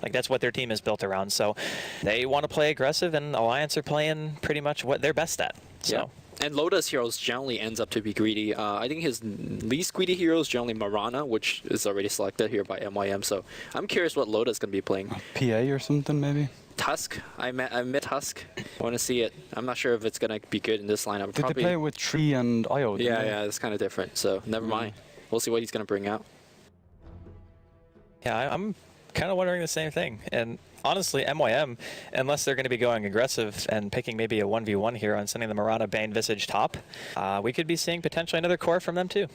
Like, that's what their team is built around. So they want to play aggressive, and Alliance are playing pretty much what they're best at. So. Yeah. And Loda's heroes generally ends up to be greedy. I think his least greedy hero is generally Marana, which is already selected here by MYM. So I'm curious what Loda's going to be playing. PA or something, maybe? Tusk. I met Tusk. I want to see it. I'm not sure if it's going to be good in this lineup. Did they play with Tree and Io? Yeah, it's kind of different. So never mind. We'll see what he's going to bring out. Yeah, I'm kind of wondering the same thing. And honestly, MYM, unless they're going to be going aggressive and picking maybe a 1v1 here on sending the Marana Bane Visage top, we could be seeing potentially another core from them too.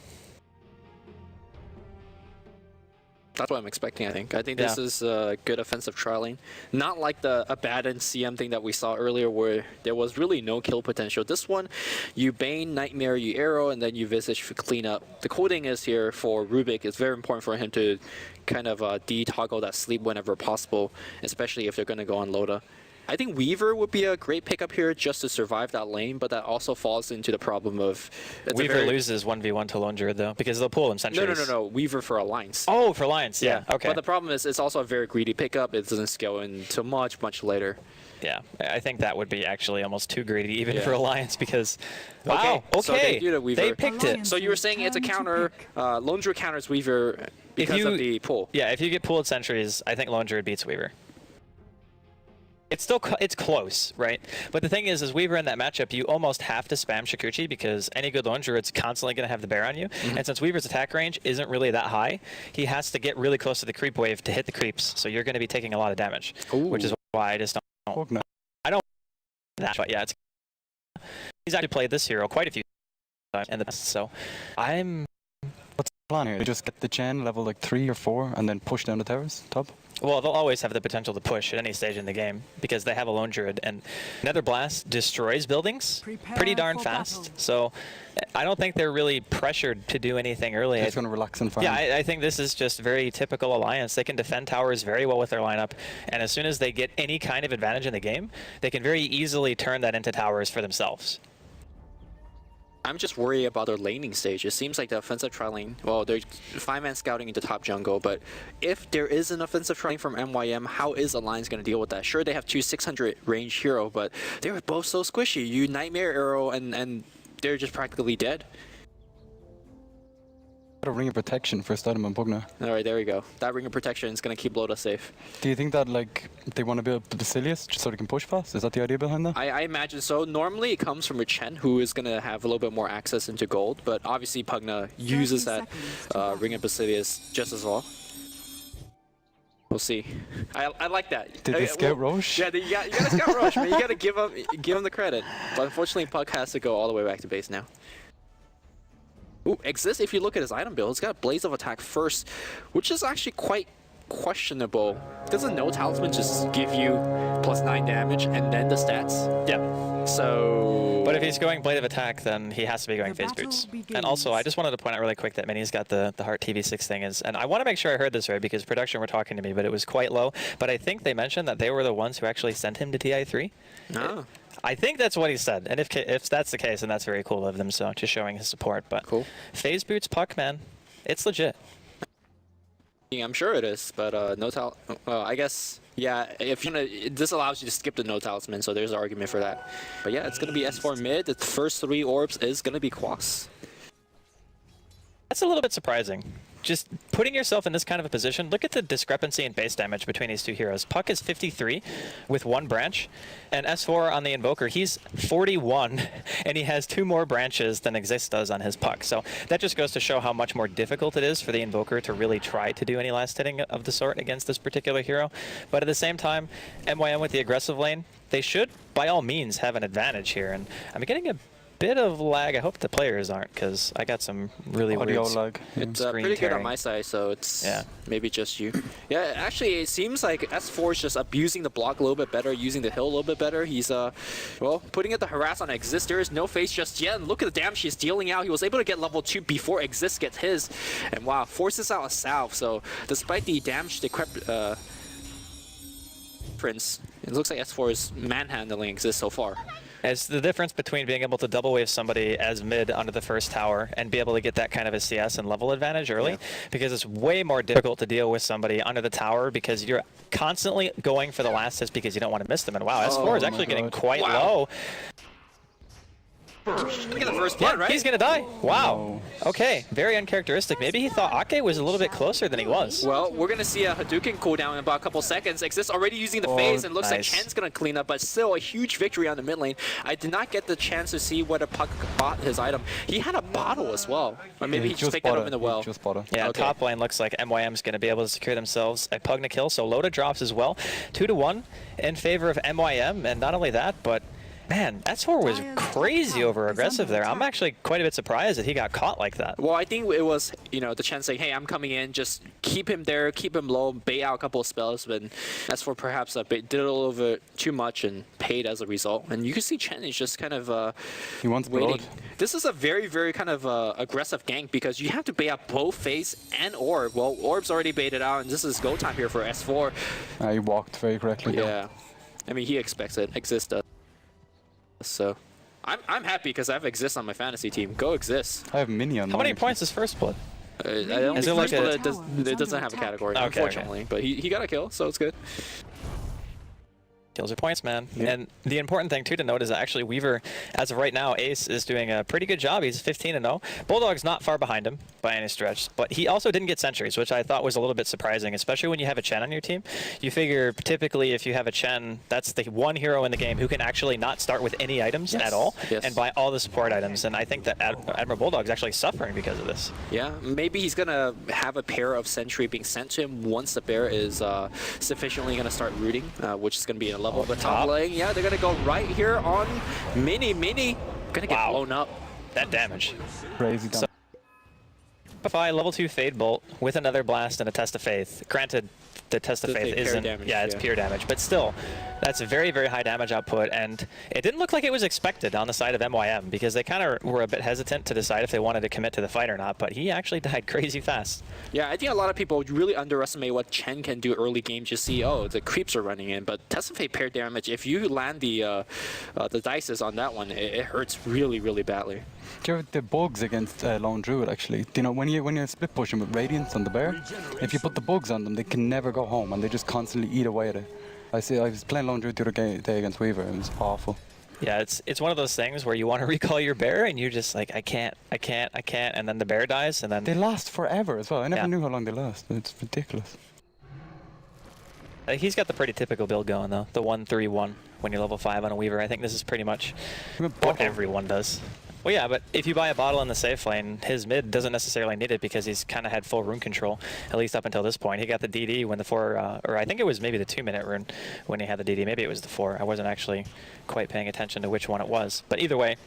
That's what I'm expecting, I think. I think this is a good offensive trialing. Not like the Abaddon CM thing that we saw earlier where there was really no kill potential. This one, you Bane, Nightmare, you Arrow, and then you Visage for cleanup. The cool thing is here for Rubik, it's very important for him to kind of de-toggle that sleep whenever possible, especially if they're going to go on Loda. I think Weaver would be a great pickup here just to survive that lane, but that also falls into the problem of... Weaver loses 1v1 to Lone Druid, though, because they'll pull him sentries. No. Weaver for Alliance. Oh, for Alliance, yeah. Okay. But the problem is it's also a very greedy pickup. It doesn't scale until much later. Yeah, I think that would be actually almost too greedy even for Alliance because... Wow, okay. So they do the Weaver. They picked it. So you were saying it's a counter, Lone Druid counters Weaver because of the pull. Yeah, if you get pulled sentries, I think Lone Druid beats Weaver. It's still it's close, right? But the thing is Weaver in that matchup, you almost have to spam Shikuchi because any good Lone Druid's constantly going to have the bear on you. And since Weaver's attack range isn't really that high, he has to get really close to the creep wave to hit the creeps. So you're going to be taking a lot of damage, which is why I just don't. I don't. That, but yeah, he's actually played this hero quite a few times in the past. So I'm. What's the plan here? You just get the Chen level like 3 or 4 and then push down the towers top? Well, they'll always have the potential to push at any stage in the game because they have a Lone Druid, and Nether Blast destroys buildings pretty darn fast. So I don't think they're really pressured to do anything early. They're just going to relax and farm. Yeah, I think this is just very typical Alliance. They can defend towers very well with their lineup, and as soon as they get any kind of advantage in the game, they can very easily turn that into towers for themselves. I'm just worried about their laning stage. It seems like the offensive trialing, well, they're 5-man scouting into top jungle, but if there is an offensive trialing from MYM, how is Alliance going to deal with that? Sure, they have 2 600 range hero, but they're both so squishy. You Nightmare Arrow, and they're just practically dead. A ring of protection for Stardom and Pugna. Alright, there we go. That ring of protection is going to keep Loda safe. Do you think that like they want to build the Basilius just so they can push fast? Is that the idea behind that? I imagine so. Normally it comes from Chen, who is going to have a little bit more access into gold, but obviously Pugna uses that ring of Basilius just as well. We'll see. I like that. Did they scout Roche? Yeah, you got to scout Roche, man. You got to give him the credit. But unfortunately, Pug has to go all the way back to base now. Ooh, Exist, if you look at his item build, it's got Blaze of Attack first, which is actually quite questionable. Doesn't No Talisman just give you +9 damage and then the stats? Yeah. So... But if he's going Blade of Attack, then he has to be going Phase Boots. And also, I just wanted to point out really quick that Minnie's got the Heart TV6 thing. And I want to make sure I heard this right because production were talking to me, but it was quite low. But I think they mentioned that they were the ones who actually sent him to TI3. Oh. I think that's what he said, and if that's the case, then that's very cool of them, so just showing his support. But cool. Phase Boots Puck, man, it's legit. Yeah, I'm sure it is, but I guess, yeah, if you know, this allows you to skip the No Talisman, so there's an argument for that. But yeah, it's going to be S4 mid. The first 3 orbs is going to be Quas. That's a little bit surprising. Just putting yourself in this kind of a position, look at the discrepancy in base damage between these two heroes. Puck is 53 with 1 branch, and S4 on the Invoker, he's 41, and he has 2 more branches than Exist does on his Puck. So that just goes to show how much more difficult it is for the Invoker to really try to do any last hitting of the sort against this particular hero. But at the same time, MYM with the aggressive lane, they should, by all means, have an advantage here. And I'm getting a bit of lag. I hope the players aren't, because I got some really audio weird lag. It's pretty good on my side, so it's maybe just you. Yeah, actually, it seems like S4 is just abusing the block a little bit better, using the hill a little bit better. He's, well, putting it the harass on Exist. There is no face just yet, and look at the damage he's dealing out. He was able to get level 2 before Exist gets his, and wow, forces out a salve. So despite the damage difference, it looks like S4 is manhandling Exist so far. It's the difference between being able to double wave somebody as mid under the first tower and be able to get that kind of a CS and level advantage early, because it's way more difficult to deal with somebody under the tower because you're constantly going for the last hits because you don't want to miss them. And wow, S4 is actually getting quite low. Look at the first blood, right? He's gonna die. Wow. Okay, very uncharacteristic. Maybe he thought Ake was a little bit closer than he was. Well, we're gonna see a Hadouken cooldown in about a couple seconds. Exist already using the phase, and looks like nice. Chen's gonna clean up, but still a huge victory on the mid lane. I did not get the chance to see whether Puck bought his item. He had a bottle as well, or maybe he just picked it up in the well. Just bought it. Yeah, Okay. top lane looks like MYM's going to be able to secure themselves a Pugna kill, so Loda drops as well. 2-1 in favor of MYM, and not only that, but man, S4 was crazy over aggressive there. I'm actually quite a bit surprised that he got caught like that. Well, I think it was, the Chen saying, hey, I'm coming in, just keep him there, keep him low, bait out a couple of spells, but as for perhaps did a little bit too much and paid as a result. And you can see Chen is just kind of He wants waiting. blood. This is a very, very kind of aggressive gank because you have to bait out both phase and orb. Well, orb's already baited out, and this is go time here for S4. He walked very correctly. Yeah. I mean, he expects it. Exist does. So I'm happy because I have Exist on my fantasy team. Go Exist. I have Mini on How many mine. points is first blood? I don't Is think it like First a- Blood it doesn't have a category, Okay, unfortunately. But he got a kill, so it's good. Kills are points, man. And the important thing, too, to note is that actually Weaver, as of right now, Ace is doing a pretty good job. He's 15-0. Bulldog's not far behind him by any stretch, but he also didn't get sentries, which I thought was a little bit surprising, especially when you have a Chen on your team. You figure typically if you have a Chen, that's the one hero in the game who can actually not start with any items at all and buy all the support items. And I think that Admiral Bulldog's actually suffering because of this. Yeah, maybe he's going to have a pair of sentry being sent to him once the bear is sufficiently going to start rooting, which is going to be a level. But top lane, yeah, they're going to go right here on Mini. Going to get blown up. That damage. Crazy damage. Shopify level 2 Fade Bolt with another blast and a Test of Faith. Granted, the Test of Faith isn't, it's pure damage, but still, that's a very, very high damage output, and it didn't look like it was expected on the side of MYM, because they kind of were a bit hesitant to decide if they wanted to commit to the fight or not, but he actually died crazy fast. Yeah, I think a lot of people really underestimate what Chen can do early game. Just see, oh, the creeps are running in, but Test of Fate pair damage, if you land the dices on that one, it hurts really, really badly. Do you have the bugs against Lone Druid, actually? Do you know, when you split push them with Radiance on the bear, if you put the bugs on them, they can never go home, and they just constantly eat away at it. I was playing Lone Druid the other day against Weaver, and it was awful. Yeah, it's one of those things where you want to recall your bear, and you're just like, I can't, and then the bear dies, and then... They last forever as well. I never knew how long they last. It's ridiculous. He's got the pretty typical build going, though. The 1-3-1 when you're level 5 on a Weaver. I think this is pretty much what everyone does. Well, yeah, but if you buy a bottle in the safe lane, his mid doesn't necessarily need it because he's kind of had full rune control, at least up until this point. He got the DD when the 4, or I think it was maybe the 2-minute rune when he had the DD. Maybe it was the 4. I wasn't actually quite paying attention to which one it was. But either way,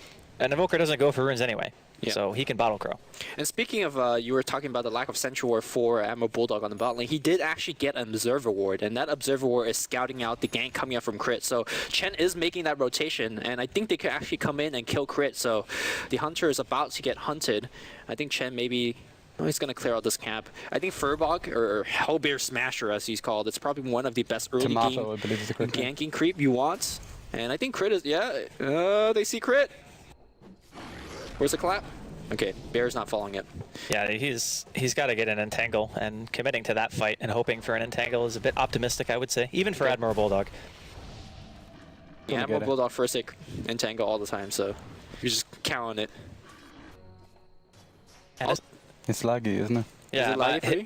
an Evoker doesn't go for runes anyway, so he can bottle crow. And speaking of, you were talking about the lack of Sentry Ward for Admiral Bulldog on the bot lane. He did actually get an Observer Ward, and that Observer Ward is scouting out the gank coming up from Crit. So Chen is making that rotation, and I think they could actually come in and kill Crit. So the Hunter is about to get hunted. I think Chen maybe... Oh, he's going to clear out this camp. I think Furbog, or Hellbear Smasher as he's called, it's probably one of the best early game I believe is the correct name. ganking creep you want. And I think Crit is... Yeah, they see Crit. Where's the clap? Okay, Bear's not following it. Yeah, he's got to get an entangle, and committing to that fight and hoping for an entangle is a bit optimistic, I would say, even for Admiral Bulldog. Yeah, Admiral Bulldog first hit entangle all the time, so you just count on it. And it's laggy, isn't it? Yeah,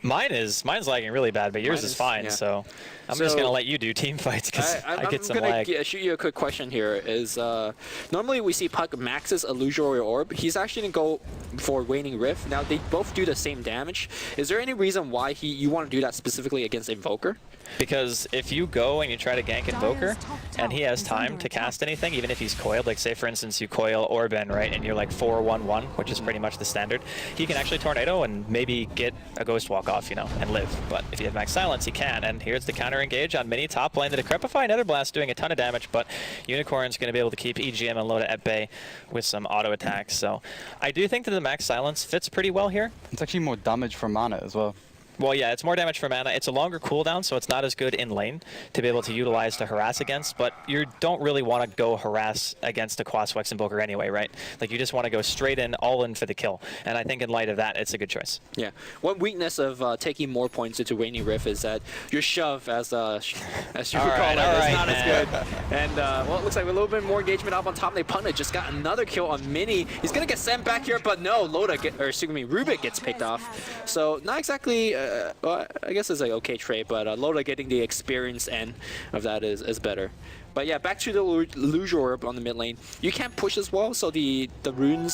mine's lagging really bad, but yours is fine. So I'm just gonna let you do team fights because I get some lag. I'm gonna shoot you a quick question here. Is normally we see Puck maxes Illusory Orb. He's actually gonna go for Waning Rift. Now they both do the same damage. Is there any reason why you want to do that specifically against Invoker? Because if you go and you try to gank Invoker, and he has time to cast anything, even if he's coiled, like say for instance you coil Orban, right, and you're like 4-1-1, which is pretty much the standard, he can actually Tornado and maybe get a Ghost Walk off, and live. But if you have Max Silence, he can't, and here's the counter engage on Mini top lane. The Decrepify Nether Blast doing a ton of damage, but Unicorn's going to be able to keep EGM and Loda at bay with some auto attacks. So I do think that the Max Silence fits pretty well here. It's actually more damage for mana as well. Well, yeah, it's more damage for mana. It's a longer cooldown, so it's not as good in lane to be able to utilize to harass against, but you don't really want to go harass against a Quaswex Invoker anyway, right? Like, you just want to go straight in, all in for the kill. And I think in light of that, it's a good choice. Yeah. One weakness of taking more points into Rainy Rift is that your shove, as you would call it, is not as good. And, well, it looks like a little bit more engagement up on top. They punted, just got another kill on Mini. He's going to get sent back here, but no, Rubik gets picked off. So, not exactly... well, I guess it's an okay trade, but Loda getting the experience end of that is better. But yeah, back to the Luge Orb on the mid lane. You can't push as well, so the rune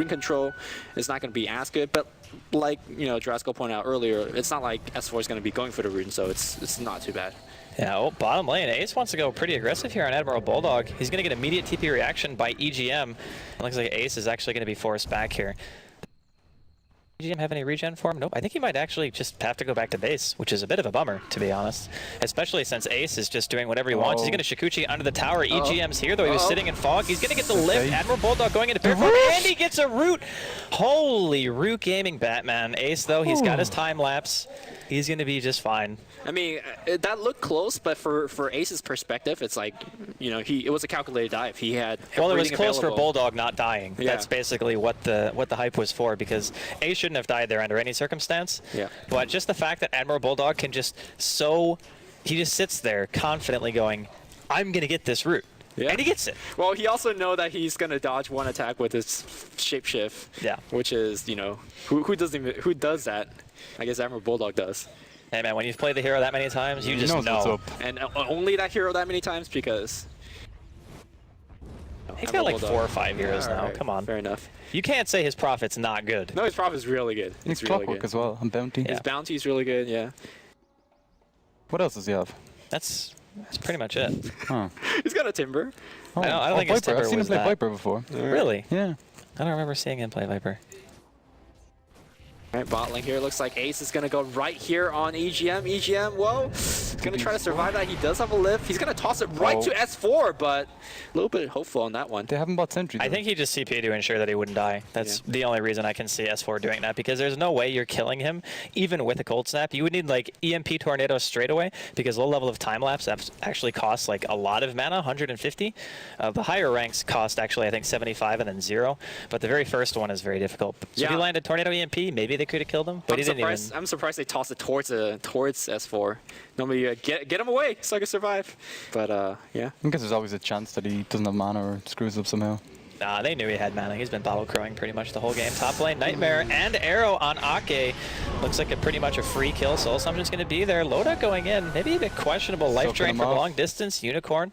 control is not going to be as good. But like Drasco pointed out earlier, it's not like S4 is going to be going for the rune, so it's not too bad. Yeah, well, bottom lane, Ace wants to go pretty aggressive here on Admiral Bulldog. He's going to get immediate TP reaction by EGM. It looks like Ace is actually going to be forced back here. EGM have any regen for him? Nope. I think he might actually just have to go back to base, which is a bit of a bummer, to be honest. Especially since Ace is just doing whatever he wants. He's going to Shikuchi under the tower. EGM's here, though he was sitting in fog. He's going to get the lift. Admiral Bulldog going into bear form, and he gets a root. Holy root gaming Batman. Ace, though, he's got his time lapse. He's going to be just fine. I mean, that looked close, but for Ace's perspective, it's like, it was a calculated dive. He had well, it was close for Bulldog not dying. Yeah. That's basically what the hype was for, because Ace shouldn't have died there under any circumstance. Yeah. But just the fact that Admiral Bulldog can he just sits there confidently going, I'm going to get this root. Yeah. And he gets it. Well, he also knows that he's going to dodge one attack with his shapeshift. Yeah. Which is, who does that? I guess Admiral Bulldog does. Hey man, when you've played the hero that many times, you just know. What's up. And only that hero that many times, because... He's got like 4 or 5 heroes now. Right. Come on. Fair enough. You can't say his profit's not good. No, his profit's really good. He's really Clockwork good. as well, and Bounty. His Bounty's really good, yeah. What else does he have? That's pretty much it. Huh. He's got a Timber. Oh, I don't think his Viper. Timber I've seen him was play that. Viper before. Really? Yeah. I don't remember seeing him play Viper. All right, bot lane here. Looks like Ace is going to go right here on EGM. EGM, whoa. He's going to try to survive that. He does have a lift. He's going to toss it right to S4, but a little bit hopeful on that one. They haven't bought Sentry. I think he just CP'd to ensure that he wouldn't die. That's the only reason I can see S4 doing that, because there's no way you're killing him, even with a cold snap. You would need like EMP Tornado straight away, because low level of time lapse actually costs like a lot of mana, 150. The higher ranks cost actually, I think, 75 and then 0. But the very first one is very difficult. So if he landed Tornado EMP, maybe they could have killed him. But I'm surprised they tossed it towards S4. Normally, get him away so I can survive. But yeah. I guess there's always a chance that he doesn't have mana or screws up somehow. Nah, they knew he had mana. He's been bottle crowing pretty much the whole game. Top lane, Nightmare and Arrow on Ake. Looks like pretty much a free kill. Soul Summon's going to be there. Loda going in. Maybe a bit questionable. Life drain from long distance. Unicorn.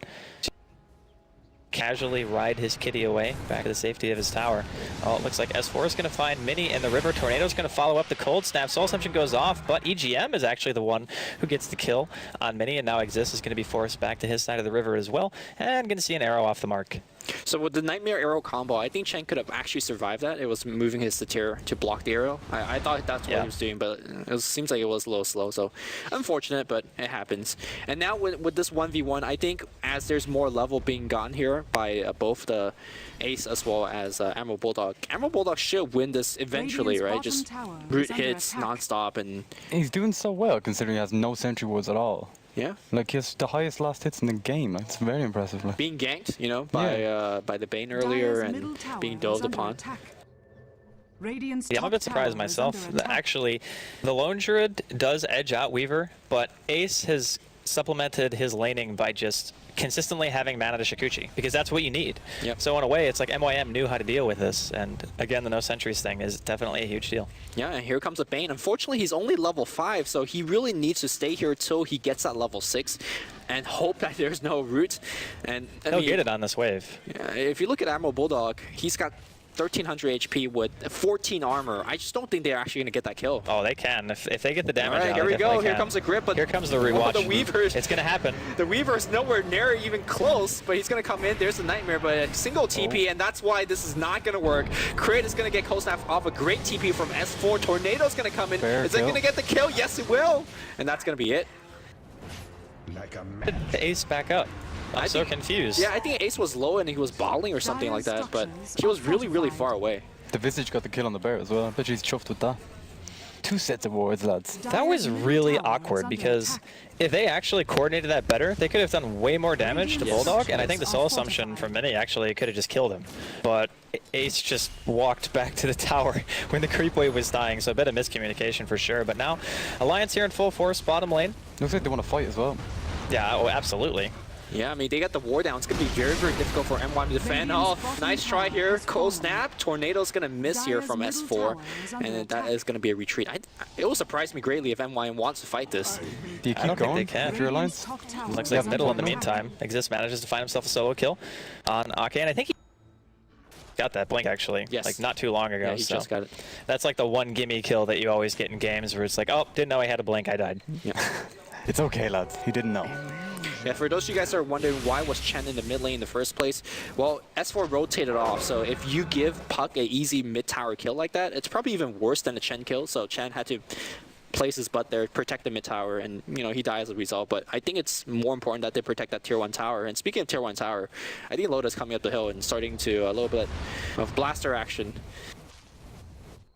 Casually ride his kitty away back to the safety of his tower. Oh, it looks like S4 is going to find Mini in the river. Tornado's going to follow up the cold snap. Soul Assumption goes off, but EGM is actually the one who gets the kill on Mini, and now Exist is going to be forced back to his side of the river as well, and going to see an arrow off the mark. So with the Nightmare Arrow combo, I think Chen could have actually survived that. It was moving his Satyr to block the arrow. I thought that's what he was doing, but it seems like it was a little slow. So unfortunate, but it happens. And now with this 1v1, I think as there's more level being gotten here by both the Ace as well as Admiral Bulldog should win this eventually, right? Just root hits nonstop, and he's doing so well considering he has no sentry wards at all. Yeah, like he has the highest last hits in the game. It's very impressive. Like. Being ganked, by the Bane earlier and being dove upon. Yeah, I'm a bit surprised myself. Actually, the Lone Druid does edge out Weaver, but Ace has supplemented his laning by just consistently having mana to Shikuchi, because that's what you need. Yep. So in a way, it's like MYM knew how to deal with this, and again, the no sentries thing is definitely a huge deal. Yeah, and here comes a Bane. Unfortunately, he's only level 5, so he really needs to stay here till he gets that level 6 and hope that there's no root. And he'll get it on this wave. Yeah, if you look at Admiral Bulldog, he's got 1300 HP with 14 armor. I just don't think they're actually going to get that kill. Oh, they can. If they get the damage out, here we go. Here can. Comes the grip, but here comes the rewatch. The Weaver's, it's going to happen. The Weaver's nowhere near even close, but he's going to come in. There's the Nightmare, but a single TP, and that's why this is not going to work. Crit is going to get cold snap off a great TP from S4. Tornado's going to come in. Is it going to get the kill? Yes, it will. And that's going to be it. The Ace back up. I'm so confused. Yeah, I think Ace was low and he was bottling or something like that, but he was really, really far away. The Visage got the kill on the bear as well. I bet he's chuffed with that. 2 sets of wards, lads. That was really awkward because if they actually coordinated that better, they could have done way more damage to Bulldog, and I think the soul assumption from Mini actually could have just killed him. But Ace just walked back to the tower when the creep wave was dying, so a bit of miscommunication for sure. But now, Alliance here in full force, bottom lane. Looks like they want to fight as well. Yeah, oh, absolutely. Yeah, I mean, they got the war down. It's going to be very, very difficult for MYM to defend. Oh, nice try here. Cold snap. Tornado's going to miss here from S4. And that is going to be a retreat. It will surprise me greatly if MYM wants to fight this. Do you keep I don't going think they can. with your alliance? Looks like middle in the meantime. Exist manages to find himself a solo kill on Ake, and I think he got that blink actually, yes, like not too long ago. Yeah, he just got it. That's like the one gimme kill that you always get in games where it's like, oh, didn't know I had a blink, I died. Yeah. It's okay, lads. He didn't know. Yeah, for those of you guys that are wondering why was Chen in the mid lane in the first place, well, S4 rotated off, so if you give Puck an easy mid-tower kill like that, it's probably even worse than a Chen kill, so Chen had to place his butt there, protect the mid-tower, and, you know, he died as a result. But I think it's more important that they protect that tier 1 tower. And speaking of tier 1 tower, I think Loda's coming up the hill and starting to a little bit of blaster action.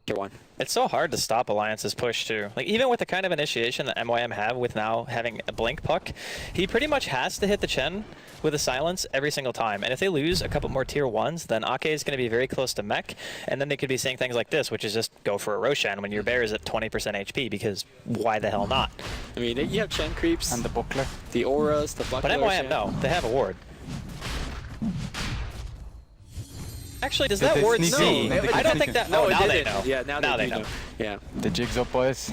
Tier 1. It's so hard to stop Alliance's push too. Like even with the kind of initiation that MYM have with now having a blink Puck, he pretty much has to hit the Chen with a silence every single time. And if they lose a couple more tier 1s, then Ake is going to be very close to mech, and then they could be saying things like this, which is just go for a Roshan when your bear is at 20% HP, because why the hell not? I mean, you have Chen creeps. And the buckler. The auras, the buckler. But MYM, no. They have a ward. Actually, does that ward see? No, I don't think that. No, Oh, now it they didn't. know. Yeah, now they know. Yeah. The jig's up, boys.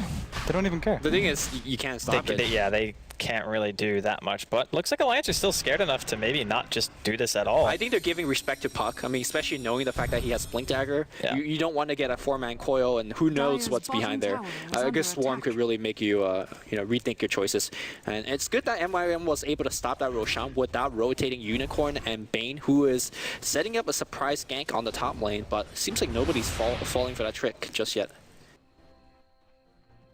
They don't even care. The thing is, you can't stop it. Yeah, they can't really do that much. But looks like Alliance are still scared enough to maybe not just do this at all. I think they're giving respect to Puck. I mean, especially knowing the fact that he has Blink Dagger. Yeah. You don't want to get a 4-man coil, and who knows what's behind there. A good Swarm could really make you, you know, rethink your choices. And it's good that MYM was able to stop that Roshan without rotating Unicorn and Bane, who is setting up a surprise gank on the top lane, but it seems like nobody's falling for that trick just yet.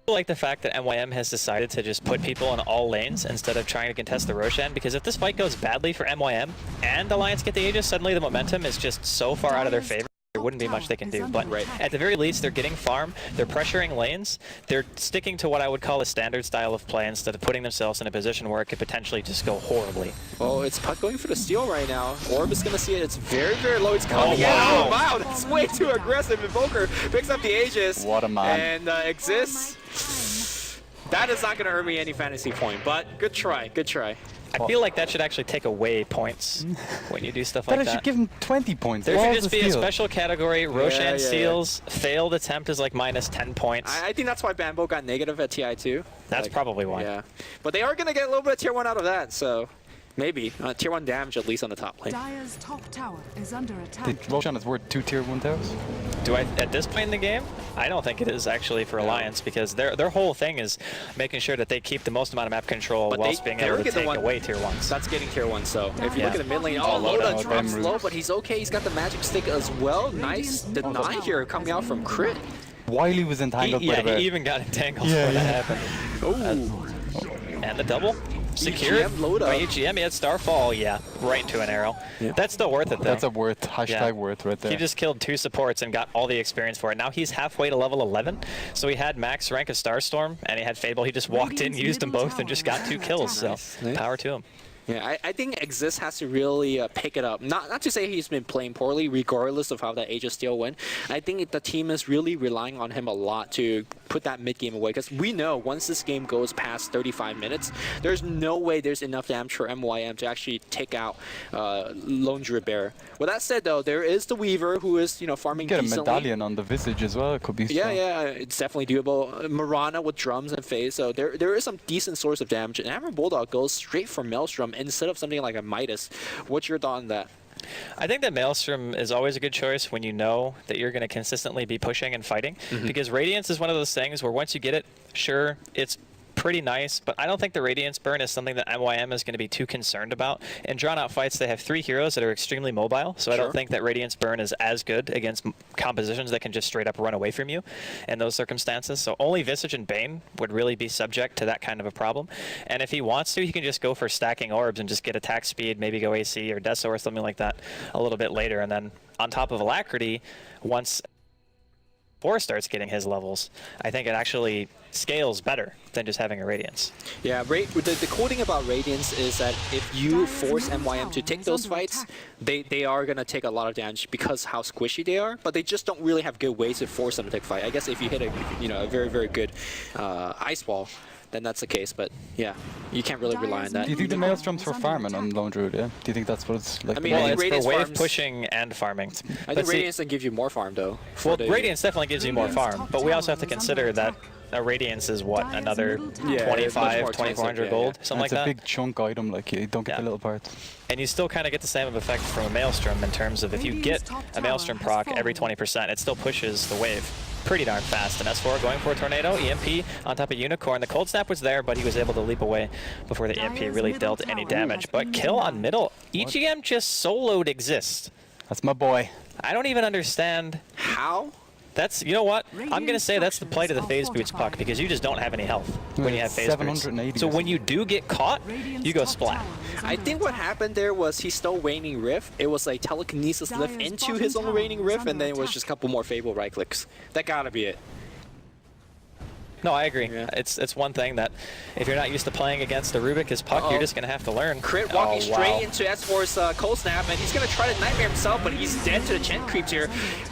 I like the fact that MYM has decided to just put people in all lanes instead of trying to contest the Roshan, because if this fight goes badly for MYM and Alliance get the Aegis, suddenly the momentum is just so far out of their favor. There wouldn't be much they can do, but at the very least, they're getting farm, they're pressuring lanes, they're sticking to what I would call a standard style of play instead of putting themselves in a position where it could potentially just go horribly. Well, it's Puck going for the steal right now. Orb is going to see it. It's very, very low. It's coming wow. out. Wow, that's way too aggressive. Invoker picks up the Aegis. What a man. And exists. That is not going to earn me any fantasy point, but good try, good try. I feel like that should actually take away points when you do stuff like that. That should give him 20 points. There should just be a steal. special category. Roshan steals, failed attempt is like minus 10 points. I think that's why Bambo got negative at TI2. That's probably why. Yeah, but they are going to get a little bit of tier 1 out of that, so maybe tier 1 damage at least on the top lane. Dire's top tower is under attack. The Roshan is worth 2 tier 1 towers. Do I, at this point in the game, I don't think it is actually for Alliance, because their whole thing is making sure that they keep the most amount of map control whilst being able to take away tier 1s. That's getting tier 1, so if you look at the mid lane, Loda drops low, but he's okay. He's got the magic stick as well. Nice deny here coming out from Crit. Wiley was entangled by the bear. He even got entangled before that happened. Oh. And the double. Secured by EGM. He had Starfall, right into an arrow. Yeah. That's still worth it, though. That's a worth, worth right there. He just killed 2 supports and got all the experience for it. Now he's halfway to level 11, so he had max rank of Starstorm, and he had Fable. He just walked in, used them both, and just got 2 kills, so power to him. Yeah, I think Exist has to really pick it up. Not to say he's been playing poorly, regardless of how that Aegis steal went. I think the team is really relying on him a lot to put that mid game away, because we know once this game goes past 35 minutes, there's no way there's enough damage for MYM to actually take out Lone Druid Bear. With that said, though, there is the Weaver who is farming decently. Get a medallion on the Visage as well. It could be strong. Yeah, it's definitely doable. Marana with drums and phase, so there is some decent source of damage. And Hammer Bulldog goes straight for Maelstrom instead of something like a Midas. What's your thought on that? I think that Maelstrom is always a good choice when you know that you're going to consistently be pushing and fighting, because Radiance is one of those things where once you get it, sure, it's pretty nice, but I don't think the Radiance burn is something that MYM is going to be too concerned about. In drawn-out fights, they have 3 heroes that are extremely mobile, so I don't think that Radiance burn is as good against compositions that can just straight up run away from you in those circumstances. So only Visage and Bane would really be subject to that kind of a problem. And if he wants to, he can just go for stacking orbs and just get attack speed, maybe go AC or Deso or something like that a little bit later. And then on top of Alacrity, once Or starts getting his levels, I think it actually scales better than just having a Radiance. Yeah, the cool thing about Radiance is that if you force MYM to take those fights, they are going to take a lot of damage because how squishy they are, but they just don't really have good ways to force them to take fight. I guess if you hit a very, very good ice wall, then that's the case, but yeah, you can't really rely on that. Do you think the Maelstrom's for farming on Lone Druid, yeah? Do you think that's what it's like? I mean, Well, think it's Radiance for wave farms- pushing and farming. I think Radiance can give you more farm, though. Well, Radiance definitely gives you more farm, but we also have to consider that a Radiance is what, another Yeah, it's much 25, more 2400 expensive, gold, yeah. something like It's a that. big chunk item, like you don't get the little parts. And you still kind of get the same effect from a Maelstrom in terms of if you get a Maelstrom proc every 20%, it still pushes the wave pretty darn fast. And S4 going for a Tornado, EMP on top of Unicorn. The Cold Snap was there, but he was able to leap away before the EMP really dealt any damage. But kill on middle, EGM just soloed Exist. That's my boy. I don't even understand. How? That's, you know what? I'm going to say that's the plight of the phase boots puck because you just don't have any health when you have phase boots. 780 So or when you do get caught, you go splat. I think what happened there was he stole Waning Rift. It was like telekinesis lift into his own Waning Rift, and then it was just a couple more Fable right clicks. That gotta be it. No, I agree. Yeah. It's one thing that if you're not used to playing against a Rubik puck, you're just going to have to learn. Crit walking Oh, straight wow. into S4's Cold Snap, and he's going to try to Nightmare himself, but he's dead to the Chen creeps here.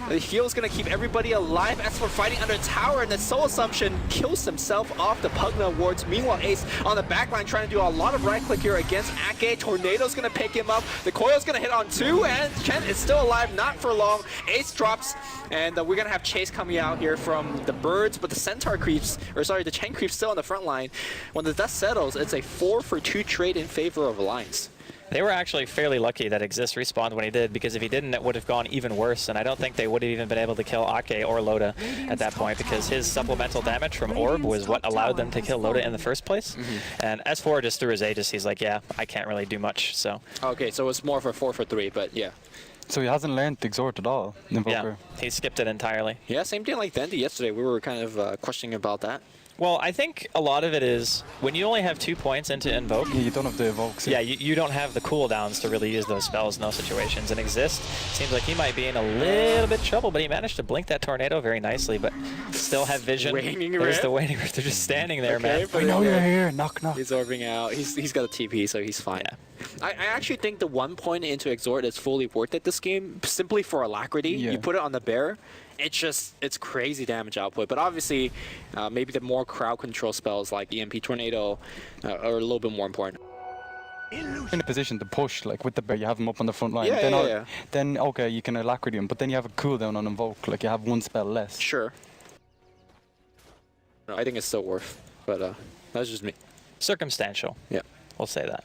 The heal's going to keep everybody alive. S4 fighting under tower, and the Soul Assumption kills himself off the Pugna Awards. Meanwhile, Ace on the backline trying to do a lot of right click here against Ake. Tornado's going to pick him up. The Coil's going to hit on 2, and Chen is still alive, not for long. Ace drops, and we're going to have Chase coming out here from the Birds, but the Centaur creeps, or sorry, the Chen creeps still on the front line. When the dust settles, it's a 4-for-2 trade in favor of Alliance. They were actually fairly lucky that Exist respawned when he did, because if he didn't, it would have gone even worse, and I don't think they would have even been able to kill Ake or Loda at that point, because his supplemental damage from Orb was what allowed them to kill Loda in the first place. And S4 just through his Aegis, he's like, yeah, I can't really do much, so. Okay, so it's more of a 4-for-3, but yeah. So he hasn't learned Exhort at all, Invoker. Yeah, he skipped it entirely. Yeah, same thing like Dandy yesterday. We were kind of questioning about that. Well, I think a lot of it is when you only have 2 points into Invoke, Yeah, you don't have the evokes. yeah, you don't have the cooldowns to really use those spells in those situations. And Exist seems like he might be in a little bit of trouble, but he managed to blink that Tornado very nicely, but still have vision. Waning There's Rift. the Waning Rift. They're just standing there, man. but I know you're here. Knock, knock. He's orbing out. He's got a TP, so he's fine. Yeah. I actually think the 1 point into Exhort is fully worth it this game, simply for alacrity. Yeah. You put it on the bear, it's crazy damage output. But obviously, maybe the more crowd control spells like EMP Tornado are a little bit more important. In a position to push, like with the bear, you have him up on the front line. Yeah, then, yeah, yeah. Then okay, you can alacrity him, but then you have a cooldown on Invoke, like you have 1 spell less. Sure. No, I think it's still worth, but that's just me. Circumstantial. Yeah. We'll say that.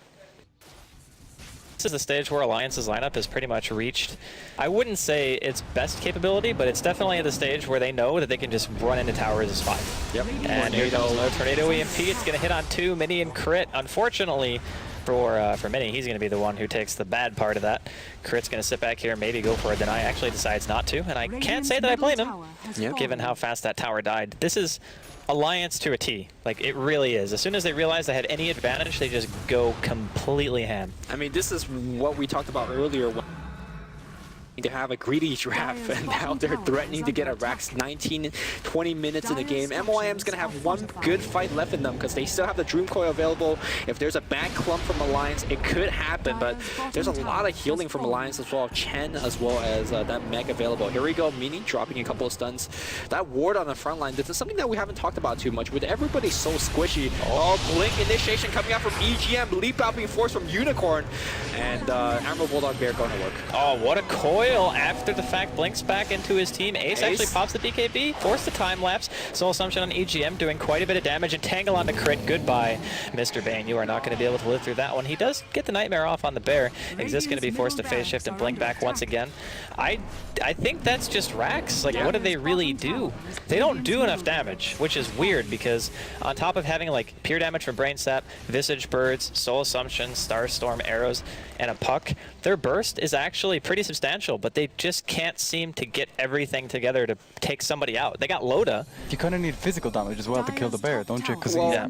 This is the stage where Alliance's lineup has pretty much reached, I wouldn't say its best capability, but it's definitely at the stage where they know that they can just run into towers as 5. Yep. And here comes another Tornado EMP. It's going to hit on 2, Mini and Crit. Unfortunately for Mini, he's going to be the one who takes the bad part of that. Crit's going to sit back here, maybe go for a deny. Actually decides not to, and I can't say that I blame him, given how fast that tower died. This is Alliance to a T. Like, it really is. As soon as they realize they had any advantage, they just go completely ham. I mean, this is what we talked about earlier. To have a greedy draft, and now they're threatening to get a Rax 19, 20 minutes in the game. MYM's going to have 1 good fight left in them because they still have the Dream Coil available. If there's a bad clump from Alliance, it could happen, but there's a lot of healing from Alliance as well. Chen as well as that mech available. Here we go, Mini dropping a couple of stuns. That ward on the front line, this is something that we haven't talked about too much with everybody so squishy. Oh, Blink initiation coming out from EGM, leap out being forced from Unicorn, and Admiral Bulldog Bear going to work. Oh, what a coil after the fact blinks back into his team. Ace actually pops the BKB, forced the time lapse. Soul Assumption on EGM doing quite a bit of damage, and Tangle on the crit. Goodbye, Mr. Bane. You are not going to be able to live through that one. He does get the Nightmare off on the bear. Exist going to be forced to phase shift and blink back once again. I think that's just Rax. Like, what do they really do? They don't do enough damage, which is weird because on top of having like pure damage from Brain Sap, Visage Birds, Soul Assumption, Starstorm, arrows, and a puck, their burst is actually pretty substantial. potential, but they just can't seem to get everything together to take somebody out. They got Loda. You kind of need physical damage as well to kill the bear, don't you? Because Well, Yeah.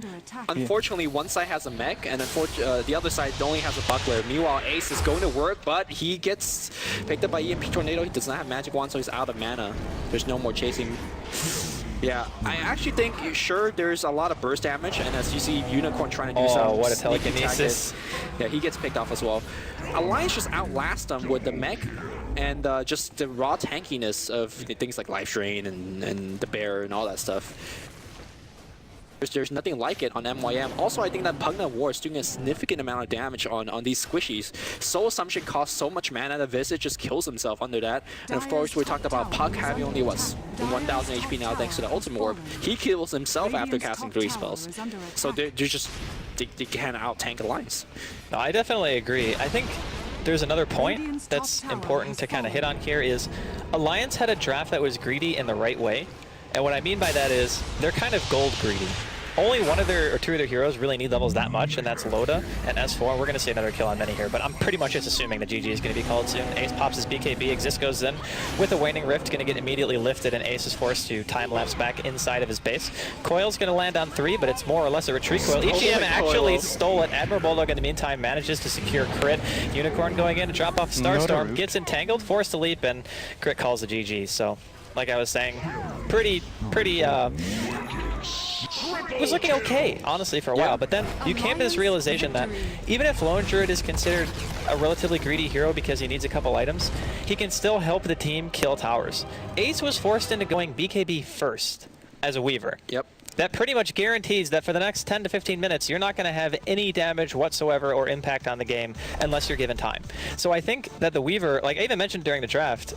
unfortunately, one side has a mech, and the other side only has a buckler. Meanwhile, Ace is going to work, but he gets picked up by EMP Tornado. He does not have Magic Wand, so he's out of mana. There's no more chasing. Yeah, I actually think, sure, there's a lot of burst damage, and as you see Unicorn trying to do some what a sneaky telekinesis. tactics, yeah, he gets picked off as well. Alliance just outlast them with the mech and just the raw tankiness of things like Life Drain and the bear and all that stuff. There's nothing like it on MYM. Also, I think that Pugna War is doing a significant amount of damage on these squishies. Soul Assumption costs so much mana, the Visit just kills himself under that. And of course, we talked about Puck having only, what, 1,000 HP now thanks to the Ultimate Orb. He kills himself after casting 3 spells. So they're just, they can't out-tank Alliance. No, I definitely agree. I think there's another point that's important to kind of hit on here is Alliance had a draft that was greedy in the right way. And what I mean by that is they're kind of gold greedy. Only one of their, or two of their heroes really need levels that much, and that's Loda and S4. We're going to see another kill on many here, but I'm pretty much just assuming the GG is going to be called soon. Ace pops his BKB, Exist goes in with a Waning Rift, going to get immediately lifted, and Ace is forced to time-lapse back inside of his base. Coil's going to land on 3, but it's more or less a retreat coil. EGM actually stole it. Admiral Bulldog in the meantime manages to secure crit. Unicorn going in to drop off Starstorm, gets entangled, forced to leap, and crit calls the GG. So, like I was saying, pretty it was looking okay, honestly, for a while, but then you came to this realization that even if Lone Druid is considered a relatively greedy hero because he needs a couple items, he can still help the team kill towers. Ace was forced into going BKB first as a Weaver. Yep. That pretty much guarantees that for the next 10 to 15 minutes, you're not going to have any damage whatsoever or impact on the game unless you're given time. So I think that the Weaver, like I even mentioned during the draft,